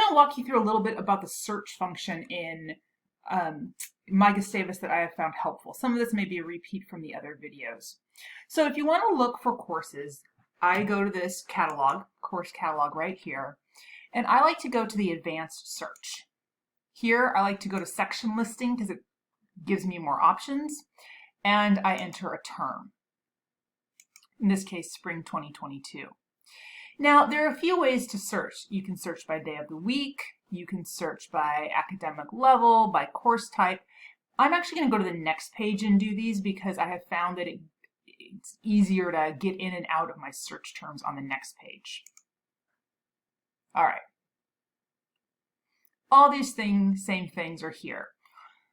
going to walk you through a little bit about the search function in MyGustavus that I have found helpful. Some of this may be a repeat from the other videos. So if you want to look for courses, I go to this catalog, course catalog right here, and I like to go to the advanced search. Here I like to go to section listing because it gives me more options, and I enter a term. In this case, spring 2022. Now, there are a few ways to search. You can search by day of the week, you can search by academic level, by course type. I'm actually going to go to the next page and do these because I have found that it's easier to get in and out of my search terms on the next page. All right. All these things, same things are here.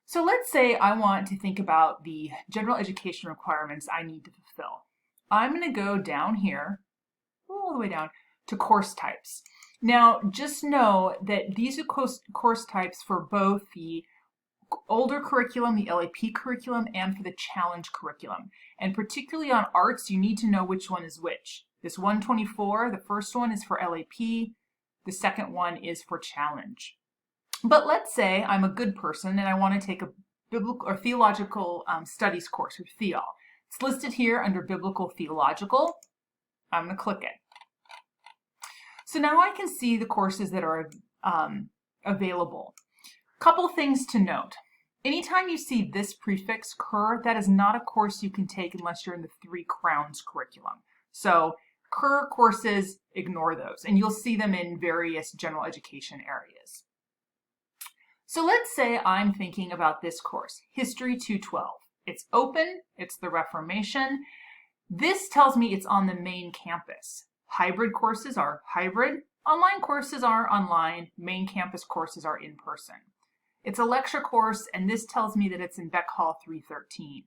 So let's say I want to think about the general education requirements I need to fulfill. I'm going to go down here, all the way down to course types. Now, just know that these are course types for both the older curriculum, the LAP curriculum, and for the challenge curriculum. And particularly on arts, you need to know which one is which. This 124, the first one is for LAP, the second one is for challenge. But let's say I'm a good person and I want to take a biblical or theological studies course, or theol. It's listed here under biblical theological. I'm going to click it. So now I can see the courses that are available. Couple things to note. Anytime you see this prefix, cur, that is not a course you can take unless you're in the 3 Crowns curriculum. So cur courses, ignore those, and you'll see them in various general education areas. So let's say I'm thinking about this course, History 212. It's open, it's the Reformation. This tells me it's on the main campus. Hybrid courses are hybrid, online courses are online, main campus courses are in person. It's a lecture course, and this tells me that it's in Beck Hall 313.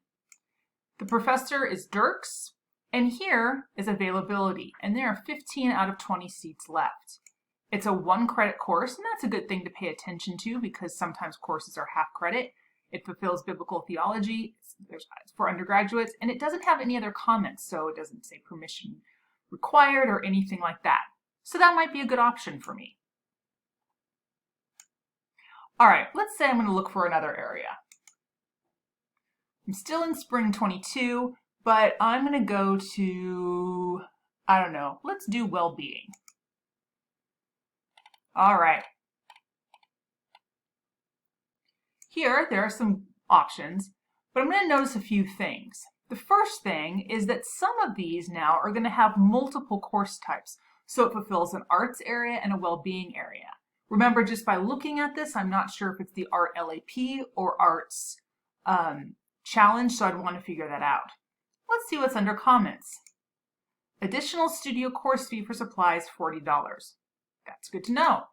The professor is Dirks, and here is availability, and there are 15 out of 20 seats left. It's a 1-credit course, and that's a good thing to pay attention to because sometimes courses are half credit. It fulfills biblical theology, it's for undergraduates, and it doesn't have any other comments, so it doesn't say permission required or anything like that. So that might be a good option for me. All right, let's say I'm going to look for another area. I'm still in spring 22, but I'm going to go to, I don't know, let's do well-being. All right. Here, there are some options, but I'm going to notice a few things. The first thing is that some of these now are going to have multiple course types, so it fulfills an arts area and a well-being area. Remember, just by looking at this, I'm not sure if it's the Art LAP or Arts Challenge, so I'd want to figure that out. Let's see what's under comments. Additional studio course fee for supplies, $40. That's good to know.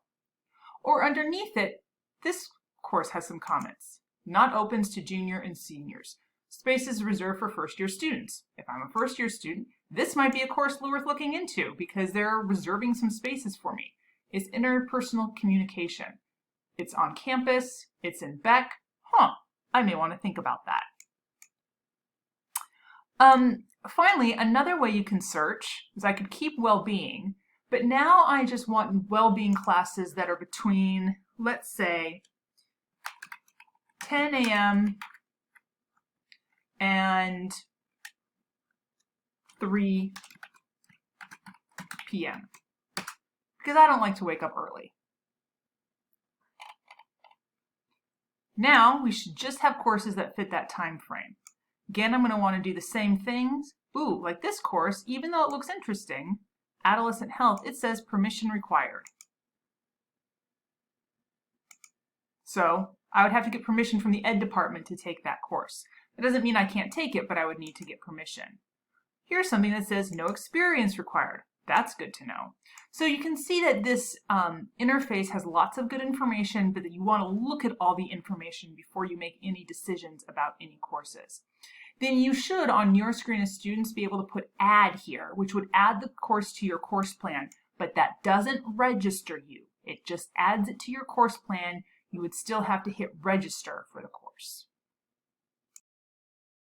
Or underneath it, this course has some comments. Not opens to junior and seniors. Spaces reserved for first-year students. If I'm a first-year student, this might be a course worth looking into because they're reserving some spaces for me. It's interpersonal communication. It's on campus. It's in Beck. I may want to think about that. Finally, another way you can search is I could keep well-being, but now I just want well-being classes that are between, let's say, 10 a.m. and 3 p.m. because I don't like to wake up early. Now we should just have courses that fit that time frame. Again, I'm going to want to do the same things. Ooh, like this course, even though it looks interesting, adolescent health, it says permission required. So I would have to get permission from the ed department to take that course. That doesn't mean I can't take it, but I would need to get permission. Here's something that says no experience required. That's good to know. So you can see that this interface has lots of good information, but that you want to look at all the information before you make any decisions about any courses. Then you should, on your screen as students, be able to put add here, which would add the course to your course plan, but that doesn't register you. It just adds it to your course plan. You would still have to hit register for the course.